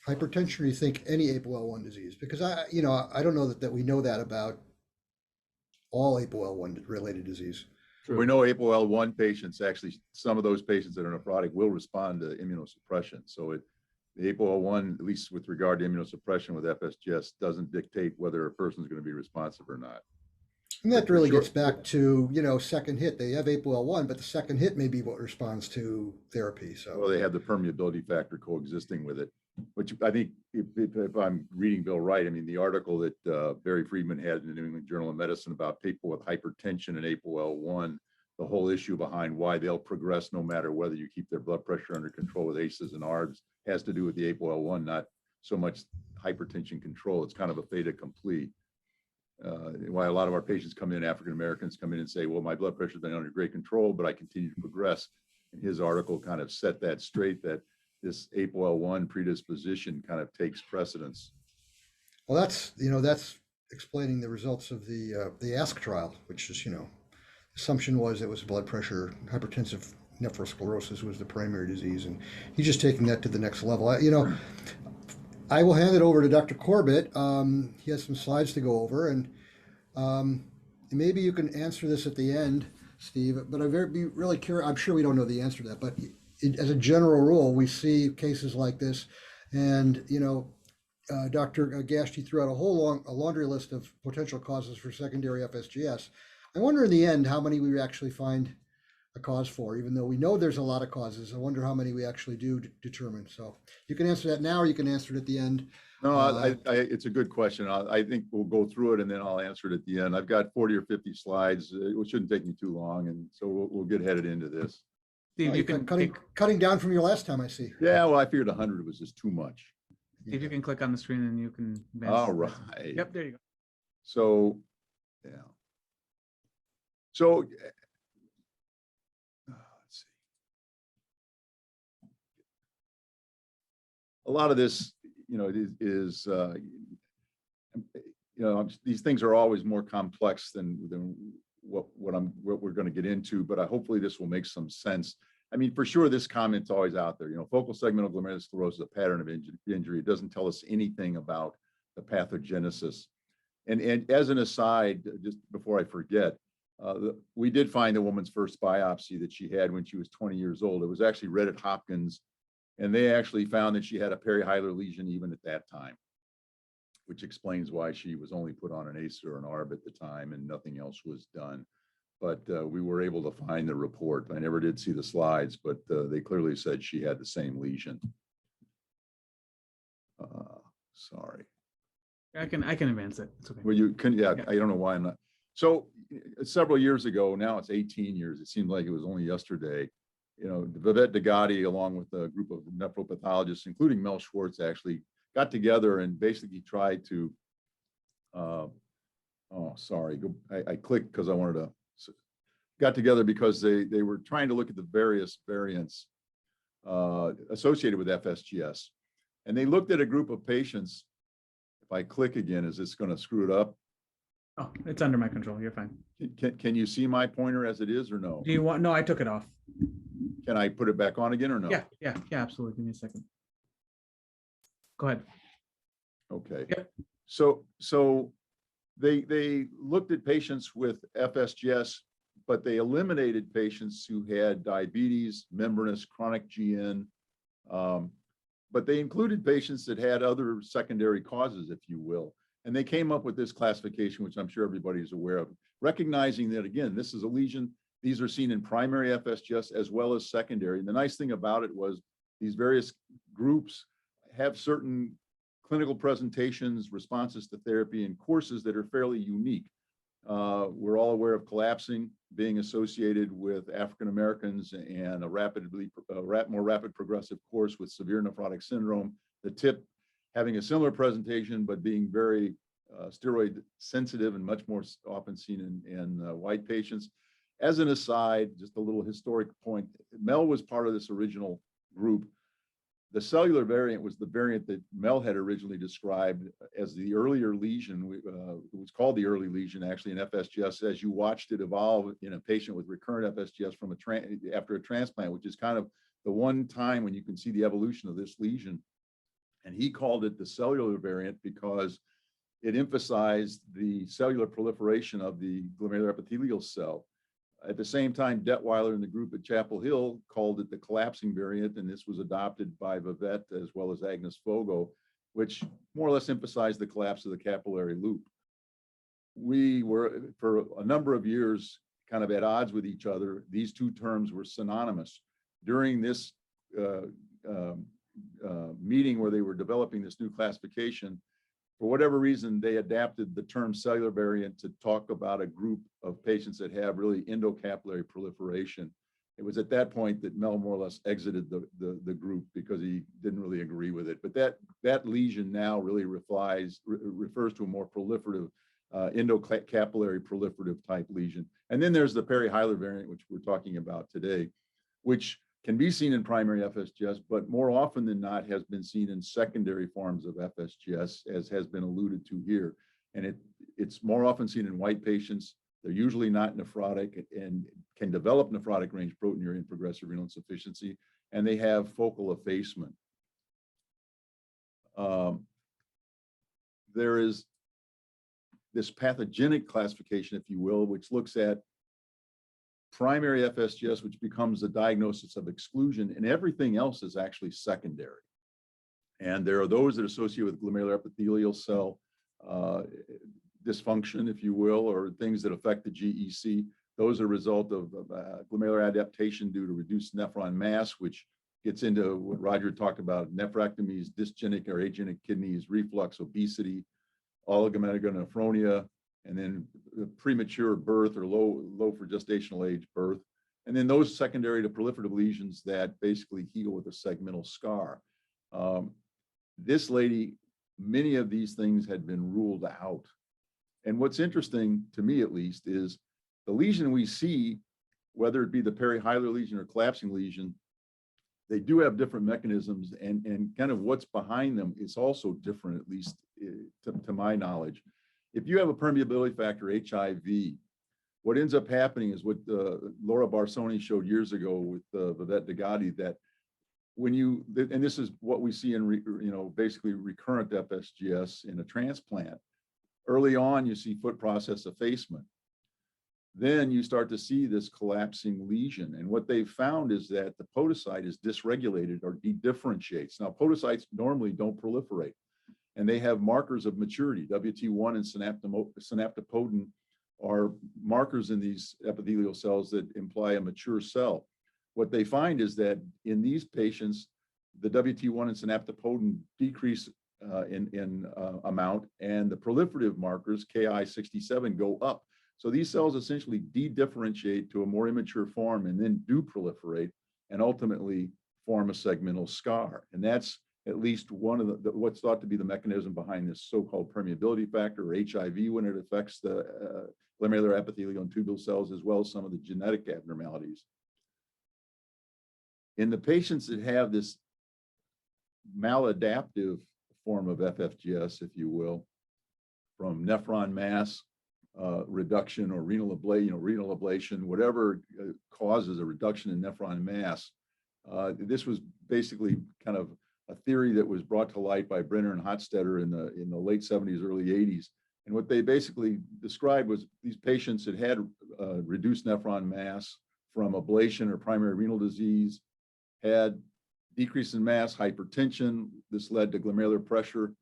hypertension, or you think any APOL1 disease? Because I don't know that we know that about all APOL1 related disease. True. We know APOL1 patients, actually, some of those patients that are nephrotic will respond to immunosuppression. So the APOL1, at least with regard to immunosuppression with FSGS, doesn't dictate whether a person is going to be responsive or not. And that really gets back to, second hit. They have APOL1, but the second hit may be what responds to therapy. So well, they have the permeability factor coexisting with it, which I think, if I'm reading Bill right, I mean, the article that Barry Friedman had in the New England Journal of Medicine about people with hypertension and APOL1, the whole issue behind why they'll progress no matter whether you keep their blood pressure under control with ACEs and ARBs has to do with the APOL1, not so much hypertension control. It's kind of a fait accompli. Why a lot of our patients come in, African Americans come in and say, well, my blood pressure has been under great control, but I continue to progress. And his article kind of set that straight, that this APOL1 predisposition kind of takes precedence. Well, that's explaining the results of the ASK trial, which is, assumption was it was blood pressure, hypertensive nephrosclerosis was the primary disease. And he's just taking that to the next level. I will hand it over to Dr. Corbett. He has some slides to go over, and maybe you can answer this at the end, Steve, but I'd be really curious. I'm sure we don't know the answer to that, but as a general rule, we see cases like this, and Dr. Gashty threw out a laundry list of potential causes for secondary FSGS. I wonder in the end how many we actually find a cause for, even though we know there's a lot of causes. I wonder how many we actually do determine. So you can answer that now, or you can answer it at the end. No, it's a good question. I think we'll go through it and then I'll answer it at the end. I've got 40 or 50 slides. It shouldn't take me too long, and so we'll get headed into this. Steve, you can cutting down from your last time, I see. Yeah, well, I figured 100 was just too much. If you can click on the screen and you can. All right. Yep, there you go. So, yeah. So, let's see. A lot of this, these things are always more complex than what we're going to get into, but hopefully this will make some sense. I mean, for sure, this comment's always out there. Focal segmental glomerular sclerosis is a pattern of injury. It doesn't tell us anything about the pathogenesis. And as an aside, just before I forget, we did find the woman's first biopsy that she had when she was 20 years old. It was actually read at Hopkins, and they actually found that she had a Perihyler lesion even at that time, which explains why she was only put on an ACE or an ARB at the time and nothing else was done. But we were able to find the report. I never did see the slides, but they clearly said she had the same lesion. Sorry. I can advance it. It's okay. Well, you can, yeah. I don't know why I'm not. So several years ago, now it's 18 years. It seemed like it was only yesterday. Vivette Degati, along with a group of nephropathologists, including Mel Schwartz, actually got together and basically tried to, I clicked because I wanted to, got together because they were trying to look at the various variants associated with FSGS. And they looked at a group of patients, If I click again, is this going to screw it up? Oh, it's under my control. You're fine. Can you see my pointer as it is or no? Do you want, no, I took it off. Can I put it back on again or no? Yeah, absolutely. Give me a second. Go ahead. Okay. Yep. So they looked at patients with FSGS, but they eliminated patients who had diabetes, membranous, chronic GN, but they included patients that had other secondary causes, if you will. And they came up with this classification, which I'm sure everybody's aware of, recognizing that, again, this is a lesion. These are seen in primary FSGS as well as secondary. And the nice thing about it was these various groups have certain clinical presentations, responses to therapy, and courses that are fairly unique. We're all aware of collapsing being associated with African Americans and a more rapid progressive course with severe nephrotic syndrome. The TIP having a similar presentation, but being very steroid sensitive and much more often seen in white patients. As an aside, just a little historic point, Mel was part of this original group. The cellular variant was the variant that Mel had originally described as the earlier lesion. It was called the early lesion, actually, in FSGS, as you watched it evolve in a patient with recurrent FSGS from after a transplant, which is kind of the one time when you can see the evolution of this lesion. And he called it the cellular variant because it emphasized the cellular proliferation of the glomerular epithelial cell. At the same time, Detweiler and the group at Chapel Hill called it the collapsing variant, and this was adopted by Vivette as well as Agnes Fogo, which more or less emphasized the collapse of the capillary loop. We were, for a number of years, kind of at odds with each other. These two terms were synonymous. During this meeting where they were developing this new classification, for whatever reason, they adapted the term cellular variant to talk about a group of patients that have really endocapillary proliferation. It was at that point that Mel more or less exited the group because he didn't really agree with it. But that lesion now really refers to a more proliferative, endocapillary proliferative type lesion. And then there's the Perihyler variant, which we're talking about today, which can be seen in primary FSGS, but more often than not has been seen in secondary forms of FSGS, as has been alluded to here. And it's more often seen in white patients. They're usually not nephrotic and can develop nephrotic range proteinuria and progressive renal insufficiency, and they have focal effacement. There is this pathogenic classification, if you will, which looks at primary FSGS, which becomes the diagnosis of exclusion, and everything else is actually secondary. And there are those that are associated with glomerular epithelial cell dysfunction, if you will, or things that affect the GEC. Those are a result of glomerular adaptation due to reduced nephron mass, which gets into what Roger talked about: nephrectomies, dysgenic or agenic kidneys, reflux, obesity, oligomeganephronia, and then premature birth or low for gestational age birth. And then those secondary to proliferative lesions that basically heal with a segmental scar. This lady, many of these things had been ruled out. And what's interesting, to me at least, is the lesion we see, whether it be the Perihyler lesion or collapsing lesion, they do have different mechanisms, and kind of what's behind them is also different, at least to my knowledge. If you have a permeability factor, HIV, what ends up happening is what Laura Barsoni showed years ago with Vivette Degati, that when you, and this is what we see in basically recurrent FSGS in a transplant, early on you see foot process effacement. Then you start to see this collapsing lesion. And what they've found is that the podocyte is dysregulated or dedifferentiates. Now, podocytes normally don't proliferate, and they have markers of maturity. WT1 and synaptopodin are markers in these epithelial cells that imply a mature cell. What they find is that in these patients, the WT1 and synaptopodin decrease in amount, and the proliferative markers, Ki67, go up. So these cells essentially dedifferentiate to a more immature form and then do proliferate and ultimately form a segmental scar. And that's at least one of what's thought to be the mechanism behind this so-called permeability factor, or HIV, when it affects the glomerular epithelial and tubule cells, as well as some of the genetic abnormalities. In the patients that have this maladaptive form of FFGS, if you will, from nephron mass reduction or renal ablation, whatever causes a reduction in nephron mass. This was basically kind of a theory that was brought to light by Brenner and Hotstetter in the late 70s, early 80s. And what they basically described was these patients that had reduced nephron mass from ablation or primary renal disease, had decrease in mass, hypertension. This led to glomerular pressure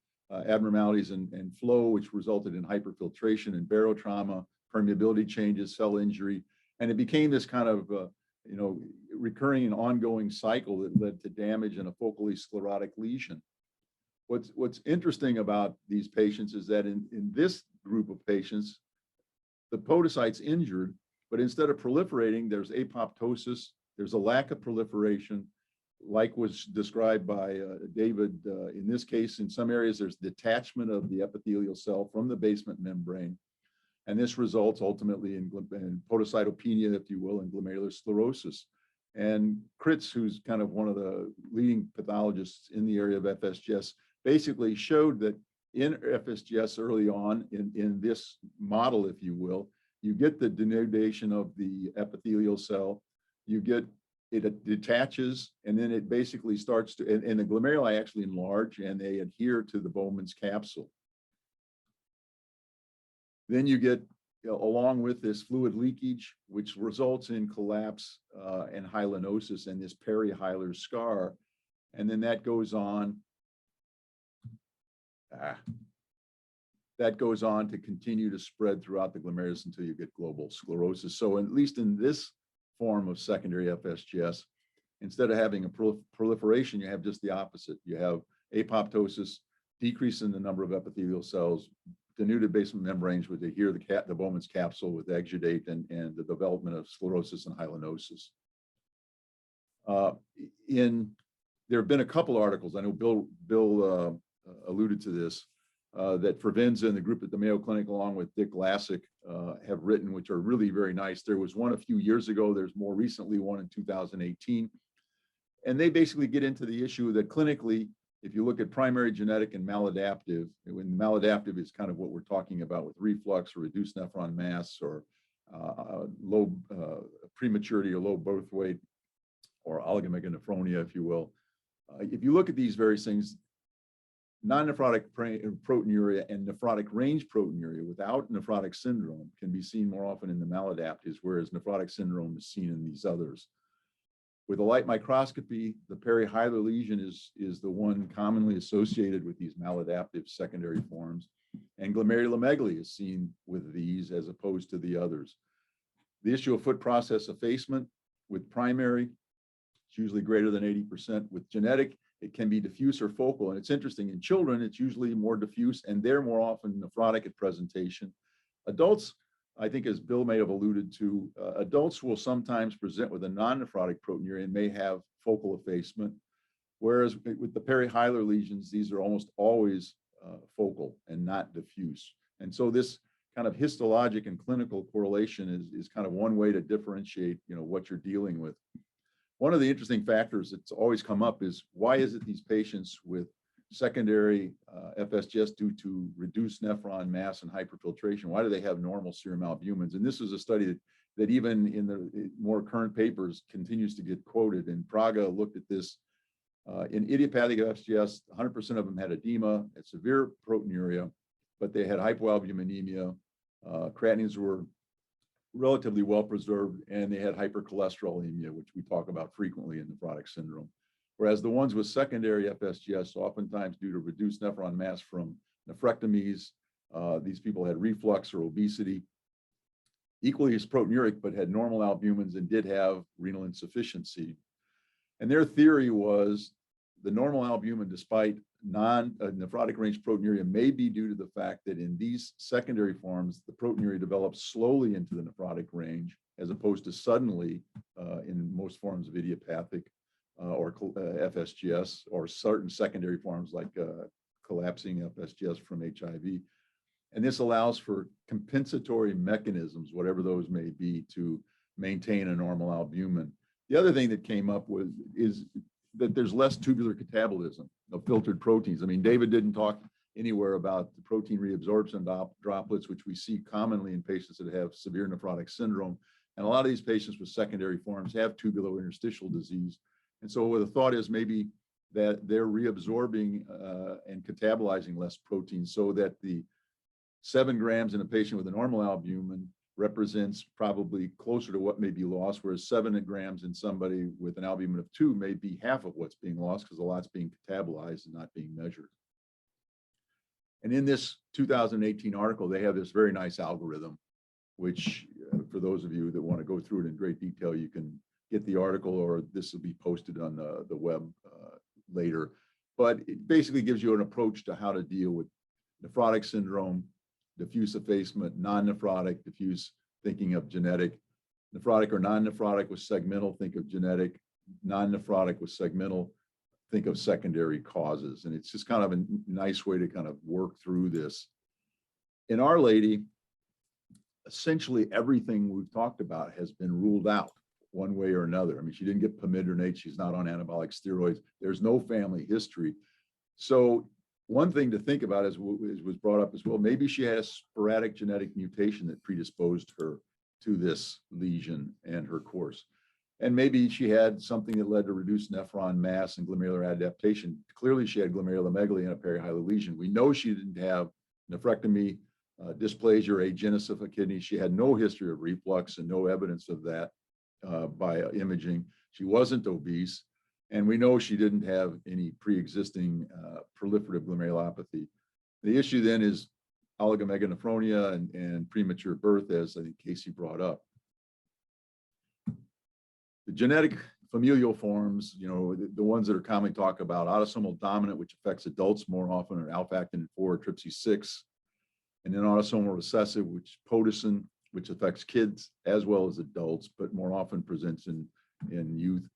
abnormalities and flow, which resulted in hyperfiltration and barotrauma, permeability changes, cell injury. And it became this kind of recurring and ongoing cycle that led to damage in a focally sclerotic lesion. What's interesting about these patients is that in this group of patients, the podocyte's injured, but instead of proliferating, there's apoptosis, there's a lack of proliferation, like was described by David. In this case, in some areas, there's detachment of the epithelial cell from the basement membrane. And this results ultimately in podocytopenia, if you will, and glomerular sclerosis. And Kritz, who's kind of one of the leading pathologists in the area of FSGS, basically showed that in FSGS early on in this model, if you will, you get the denudation of the epithelial cell, it detaches, and then it basically starts to, and the glomeruli actually enlarge and they adhere to the Bowman's capsule. Then you get, along with this, fluid leakage, which results in collapse and hyalinosis and this Perihyler scar. And then that goes on. That goes on to continue to spread throughout the glomerulus until you get global sclerosis. So at least in this form of secondary FSGS, instead of having a proliferation, you have just the opposite. You have apoptosis, decrease in the number of epithelial cells, denuded basement membranes would adhere the Bowman's capsule with exudate and the development of sclerosis and hyalinosis. There have been a couple articles, I know Bill alluded to this, that Fravenza and the group at the Mayo Clinic, along with Dick Lassick, have written, which are really very nice. There was one a few years ago. There's more recently one in 2018. And they basically get into the issue that clinically, if you look at primary genetic and maladaptive, when maladaptive is kind of what we're talking about with reflux or reduced nephron mass or low prematurity or low birth weight or oligomeganephronia, if you will. If you look at these various things, non-nephrotic proteinuria and nephrotic range proteinuria without nephrotic syndrome can be seen more often in the maladaptives, whereas nephrotic syndrome is seen in these others. With a light microscopy, the Perihyler lesion is the one commonly associated with these maladaptive secondary forms, and glomerulomegaly is seen with these as opposed to the others. The issue of foot process effacement with primary, it's usually greater than 80%. With genetic, it can be diffuse or focal. And it's interesting, in children, it's usually more diffuse and they're more often nephrotic at presentation. Adults, I think, as Bill may have alluded to, adults will sometimes present with a non-nephrotic proteinuria and may have focal effacement. Whereas with the Perihyler lesions, these are almost always focal and not diffuse. And so this kind of histologic and clinical correlation is kind of one way to differentiate, what you're dealing with. One of the interesting factors that's always come up is, why is it these patients with secondary FSGS due to reduced nephron mass and hyperfiltration, why do they have normal serum albumins? And this is a study that even in the more current papers continues to get quoted. And Praga looked at this in idiopathic FSGS, 100% of them had edema and severe proteinuria, but they had hypoalbuminemia, creatinines were relatively well preserved, and they had hypercholesterolemia, which we talk about frequently in nephrotic syndrome. Whereas the ones with secondary FSGS, oftentimes due to reduced nephron mass from nephrectomies, these people had reflux or obesity, equally as proteinuric, but had normal albumins and did have renal insufficiency. And their theory was the normal albumin, despite non-nephrotic range proteinuria, may be due to the fact that in these secondary forms, the proteinuria develops slowly into the nephrotic range, as opposed to suddenly in most forms of idiopathic or FSGS, or certain secondary forms like collapsing FSGS from HIV. And this allows for compensatory mechanisms, whatever those may be, to maintain a normal albumin. The other thing that came up is that there's less tubular catabolism. of filtered proteins. I mean, David didn't talk anywhere about the protein reabsorption droplets, which we see commonly in patients that have severe nephrotic syndrome. And a lot of these patients with secondary forms have tubulointerstitial disease. And so the thought is maybe that they're reabsorbing and catabolizing less protein, so that the 7 grams in a patient with a normal albumin represents probably closer to what may be lost, whereas 7 grams in somebody with an albumin of 2 may be half of what's being lost, because a lot's being catabolized and not being measured. And in this 2018 article, they have this very nice algorithm, which for those of you that want to go through it in great detail, you can get the article, or this will be posted on the web later. But it basically gives you an approach to how to deal with nephrotic syndrome, diffuse effacement, non-nephrotic, diffuse, thinking of genetic, nephrotic or non-nephrotic with segmental, think of genetic, non-nephrotic with segmental, think of secondary causes. And it's just kind of a nice way to kind of work through this. In Our Lady, essentially everything we've talked about has been ruled out one way or another. I mean, she didn't get pamidronate, she's not on anabolic steroids, there's no family history. So one thing to think about is was brought up as well, maybe she had a sporadic genetic mutation that predisposed her to this lesion and her course. And maybe she had something that led to reduced nephron mass and glomerular adaptation. Clearly she had glomerulomegaly and a perihyler lesion. We know she didn't have nephrectomy, dysplasia, or agenesis of a kidney. She had no history of reflux and no evidence of that by imaging. She wasn't obese. And we know she didn't have any pre-existing proliferative glomerulopathy. The issue then is oligomeganephronia and premature birth, as I think Casey brought up. The genetic familial forms, you know, the ones that are commonly talked about, autosomal dominant, which affects adults more often, are alpha-actin 4, trypsi-6, and then autosomal recessive, which Podocin, which affects kids as well as adults, but more often presents in youth.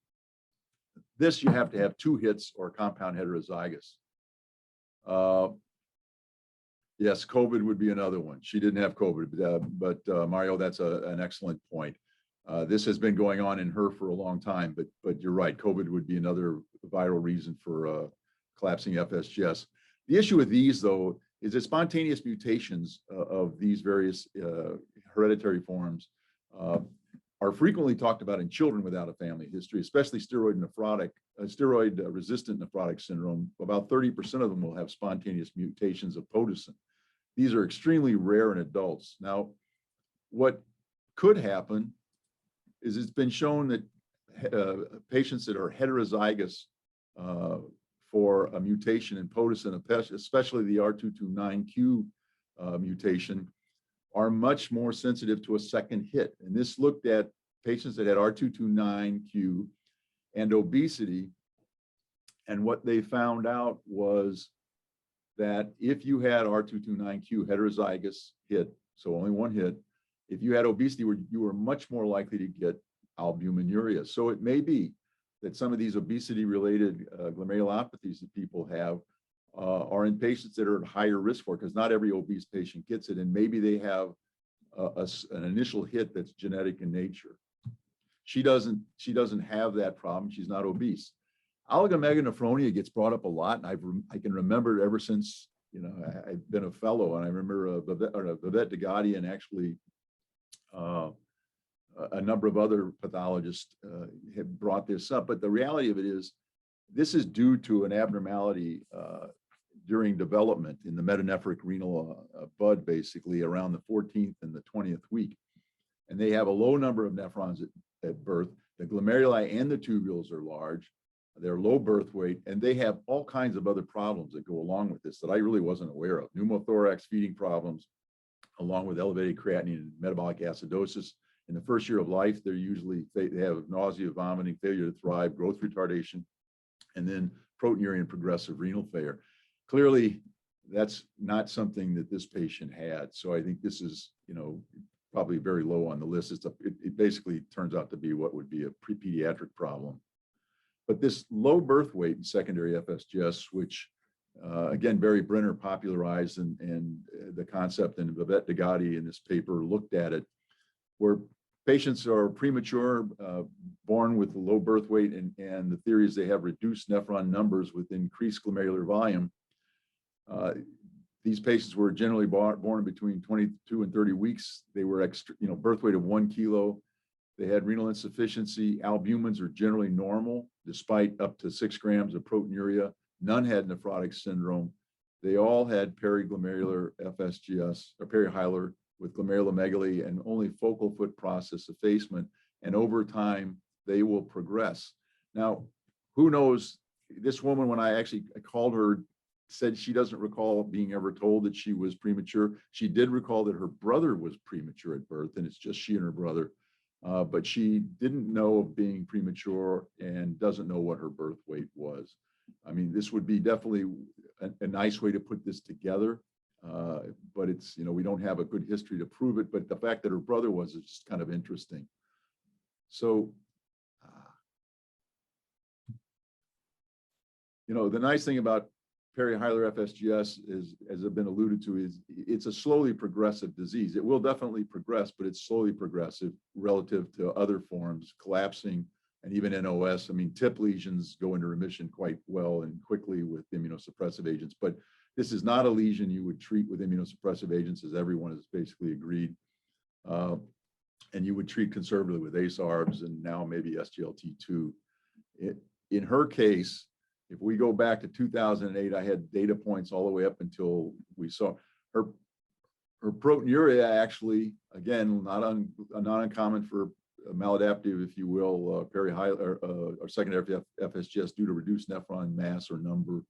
This, you have to have 2 hits or compound heterozygous. Yes, COVID would be another one. She didn't have COVID, but Mario, that's an excellent point. This has been going on in her for a long time, but you're right, COVID would be another viral reason for collapsing FSGS. The issue with these, though, is that spontaneous mutations of these various hereditary forms are frequently talked about in children without a family history, especially steroid resistant nephrotic syndrome. About 30% of them will have spontaneous mutations of Podocin. These are extremely rare in adults. Now, what could happen is it's been shown that patients that are heterozygous for a mutation in Podocin, especially the R229Q mutation, are much more sensitive to a second hit. And this looked at patients that had R229Q and obesity. And what they found out was that if you had R229Q heterozygous hit, so only one hit, if you had obesity, you were much more likely to get albuminuria. So it may be that some of these obesity-related glomerulopathies that people have are in patients that are at higher risk for, because not every obese patient gets it, and maybe they have an initial hit that's genetic in nature. She doesn't have that problem. She's not obese. Oligomeganephronia gets brought up a lot, and I can remember it ever since, you know, I've been a fellow, and I remember Vivette Degadi and actually a number of other pathologists have brought this up. But the reality of it is, this is due to an abnormality during development in the metanephric renal bud, basically around the 14th and the 20th week. And they have a low number of nephrons at birth. The glomeruli and the tubules are large. They're low birth weight, and they have all kinds of other problems that go along with this that I really wasn't aware of. Pneumothorax, feeding problems, along with elevated creatinine and metabolic acidosis. In the first year of life, they have nausea, vomiting, failure to thrive, growth retardation, and then proteinuria and progressive renal failure. Clearly, that's not something that this patient had. So I think this is, you know, probably very low on the list. It basically turns out to be what would be a pediatric problem. But this low birth weight in secondary FSGS, which again, Barry Brenner popularized, and the concept, and Vivette Degadi in this paper looked at it, where Patients are premature, born with low birth weight, and the theory is they have reduced nephron numbers with increased glomerular volume. These patients were generally born between 22 and 30 weeks. They were birth weight of 1 kilo. They had renal insufficiency. Albumins are generally normal, despite up to 6 grams of proteinuria. None had nephrotic syndrome. They all had periglomerular FSGS or Perihyler with glomerulomegaly and only focal foot process effacement. And over time, they will progress. Now, who knows? This woman, when I called her, said she doesn't recall being ever told that she was premature. She did recall that her brother was premature at birth, and it's just she and her brother. But she didn't know of being premature and doesn't know what her birth weight was. I mean, this would be definitely a nice way to put this together. But it's, we don't have a good history to prove it, but the fact that her brother was is just kind of interesting. So, the nice thing about Perihyler FSGS is, as have been alluded to, is it's a slowly progressive disease. It will definitely progress, but it's slowly progressive relative to other forms, collapsing and even NOS. I mean, tip lesions go into remission quite well and quickly with immunosuppressive agents, but this is not a lesion you would treat with immunosuppressive agents, as everyone has basically agreed. And you would treat conservatively with ACE/ARBs and now maybe SGLT2. In her case, if we go back to 2008, I had data points all the way up until we saw her proteinuria, actually, again, not uncommon for maladaptive, if you will, Perihyler or secondary FSGS due to reduced nephron mass or number.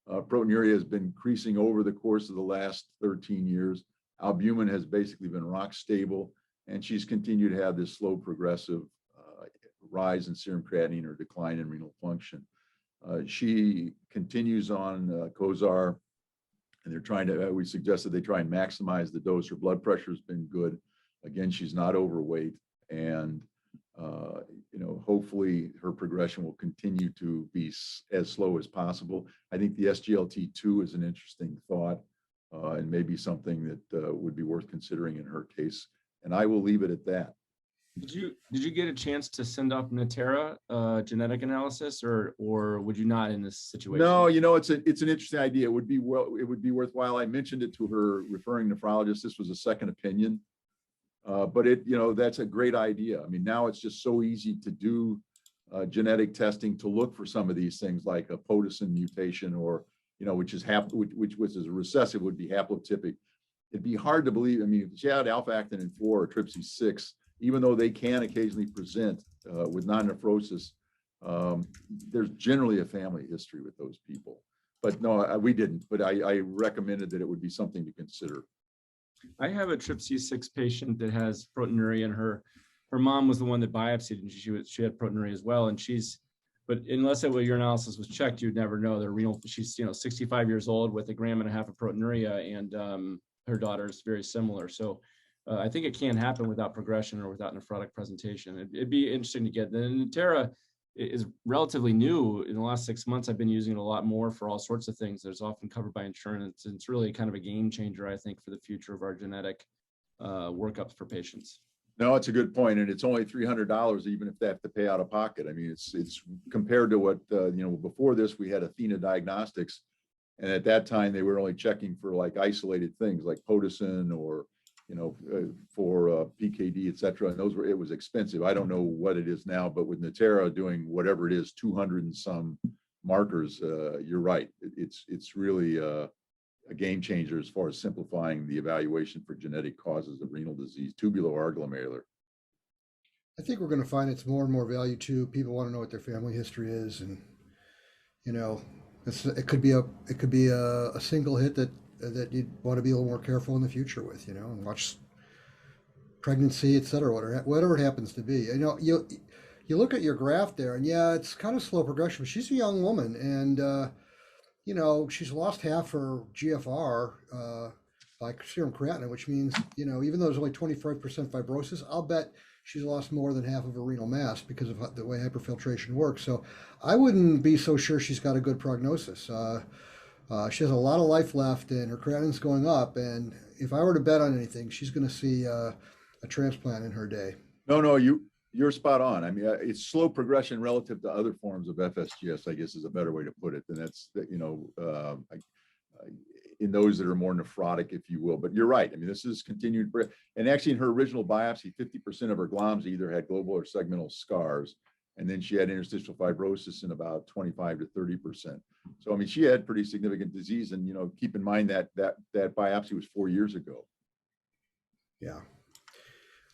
Proteinuria has been increasing over the course of the last 13 years. Albumin has basically been rock stable, and she's continued to have this slow progressive rise in serum creatinine or decline in renal function. She continues on Cozar, and they're trying to, we suggested they try and maximize the dose. Her blood pressure has been good. Again, she's not overweight, and hopefully her progression will continue to be as slow as possible. I think the SGLT2 is an interesting thought, and maybe something that would be worth considering in her case. And I will leave it at that. Did you get a chance to send off Natera genetic analysis, or would you not in this situation? No, it's an interesting idea. It would be worthwhile. I mentioned it to her referring nephrologist. This was a second opinion, but that's a great idea. I mean, now it's just so easy to do genetic testing to look for some of these things like a Potosin mutation, or which is a recessive, would be haplotypic. It'd be hard to believe. I mean, if she had alpha-actinin 4 or TRPC6. Even though they can occasionally present with non-nephrosis, there's generally a family history with those people. But no, we didn't. But I recommended that it would be something to consider. I have a TRPC6 patient that has proteinuria, and her mom was the one that biopsied, and she had proteinuria as well. And but unless your urinalysis was checked, you'd never know. Their renal. She's 65 years old with 1.5 grams of proteinuria, and her daughter is very similar. So. I think it can happen without progression or without nephrotic presentation. It'd be interesting to get. The Natera is relatively new. In the last 6 months, I've been using it a lot more for all sorts of things. There's often covered by insurance. It's really kind of a game changer, I think, for the future of our genetic workups for patients. No, it's a good point, and it's only $300, even if they have to pay out of pocket. I mean, it's compared to what before this we had Athena Diagnostics, and at that time they were only checking for like isolated things like Potosin or for PKD, et cetera. And it was expensive. I don't know what it is now, but with Natera doing whatever it is, 200 and some markers, you're right. It's really a game changer as far as simplifying the evaluation for genetic causes of renal disease, tubular or glomerular. I think we're going to find it's more and more value too. People want to know what their family history is, and it could be a single hit that you'd want to be a little more careful in the future with, and watch pregnancy, et cetera, whatever it happens to be. You look at your graph there, and yeah, it's kind of slow progression, but she's a young woman, and she's lost half her GFR by serum creatinine, which means, even though there's only 25% fibrosis, I'll bet she's lost more than half of her renal mass because of the way hyperfiltration works. So I wouldn't be so sure she's got a good prognosis. She has a lot of life left, and her creatinine's going up. And if I were to bet on anything, she's going to see a transplant in her day. No, you're spot on. I mean, it's slow progression relative to other forms of FSGS, I guess is a better way to put it. And that's, in those that are more nephrotic, if you will. But you're right. I mean, this is continued. And actually in her original biopsy, 50% of her gloms either had global or segmental scars. And then she had interstitial fibrosis in about 25 to 30%. So, I mean, she had pretty significant disease. And, keep in mind that biopsy was 4 years ago. Yeah.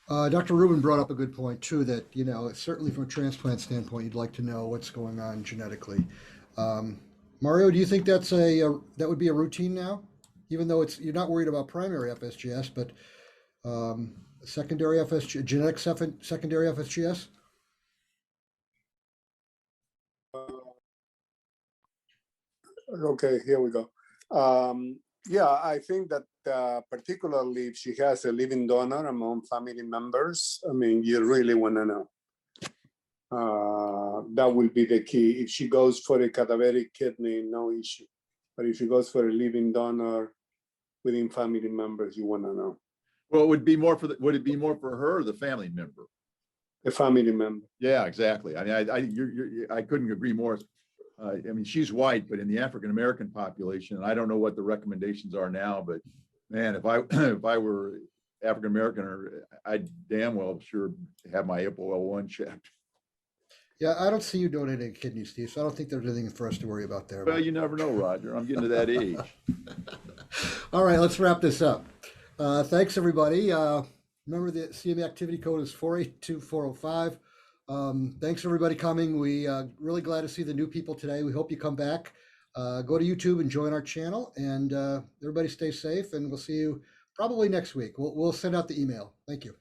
Dr. Rubin brought up a good point too, that, certainly from a transplant standpoint, you'd like to know what's going on genetically. Mario, do you think that would be a routine now, even though you're not worried about primary FSGS, but secondary FSGS, genetic secondary FSGS? Okay, here we go. Yeah, I think that particularly if she has a living donor among family members, I mean, you really want to know. That will be the key. If she goes for a cadaveric kidney, no issue. But if she goes for a living donor within family members, you want to know. Well, would it be more for her or the family member? The family member. Yeah, exactly. I mean, I couldn't agree more. I mean, she's white, but in the African-American population, and I don't know what the recommendations are now, but man, if I were African-American, I'd damn well sure have my APOL1 checked. Yeah, I don't see you donating kidneys, Steve, so I don't think there's anything for us to worry about there. Well, you never know, Roger. I'm getting to that age. All right, let's wrap this up. Thanks, everybody. Remember the CME activity code is 482405. Thanks, everybody coming. We really glad to see the new people today. We hope you come back. Go to YouTube and join our channel. And everybody stay safe, and we'll see you probably next week. We'll send out the email. Thank you.